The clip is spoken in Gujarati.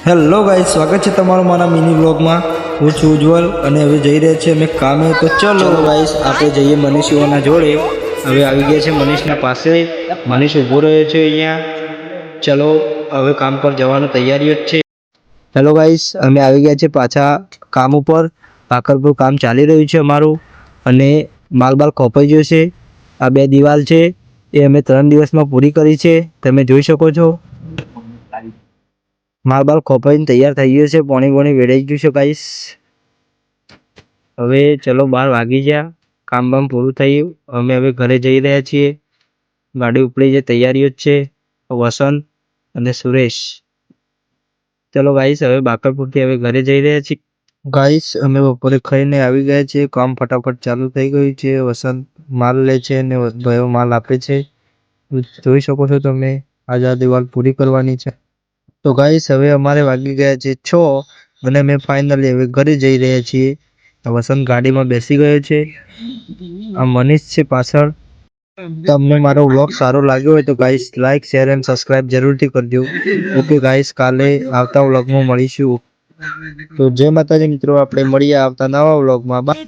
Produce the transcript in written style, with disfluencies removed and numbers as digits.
હેલો ગાઈસ, સ્વાગત છે તમારું મારા મિની વ્લોગમાં। હું છું ઉજ્જવલ અને હવે જઈ રહ્યા છીએ અમે કામે। તો ચલો ગાઈસ, આપણે જઈએ મનીષીઓના જોડે। હવે આવી ગયા છે મનીષના પાસે। મનીષ ઊભો રહ્યો છે અહીંયા। ચલો હવે કામ પર જવાની તૈયારીઓ જ છે। હેલો ગાઈસ, અમે આવી ગયા છે પાછા કામ ઉપર। ભાકરપુર કામ ચાલી રહ્યું છે અમારું અને માલબાલ કપાઈ ગયો છે। આ બે દિવાલ છે એ અમે 3 દિવસમાં પૂરી કરી છે, તમે જોઈ શકો છો। માલબાલ ખોપાઈને તૈયાર થઈ ગયો છે, પાણી વેડાઈ ગયું છે ગાઈસ। હવે ચલો 12 વાગી ગયા, કામ બામ પૂરું થયું, અમે હવે ઘરે જઈ રહ્યા છીએ। ગાડી ઉપડી જે તૈયારીઓ જ છે, વસંત અને સુરેશ। ચલો ગાઈસ, હવે બાકરપુરથી હવે ઘરે જઈ રહ્યા છીએ। ગાઈસ, અમે બપોરે ખાઈને આવી ગયા છીએ, કામ ફટાફટ ચાલુ થઈ ગયું છે। વસંત માલ લે છે અને ભાઈઓ માલ આપે છે, જોઈ શકો છો તમે। આજે આ દિવાલ પૂરી કરવાની છે। તો ગાઈસ, હવે અમારે વાગી ગયા છે 6 અને અમે ફાઇનલી હવે ઘરે જઈ રહ્યા છીએ। વસંત ગાડીમાં બેસી ગયો છે, આ મનીષ છે પાછળ। તમને મારો વ્લોગ સારો લાગ્યો હોય તો guys like, share and subscribe જરૂરથી કરજો। ઓકે ગાઈસ, કાલે આવતા વ્લોગમાં મળીશું। તો જય માતાજી મિત્રો, આપણે મળીએ આવતા નવા વ્લોગમાં।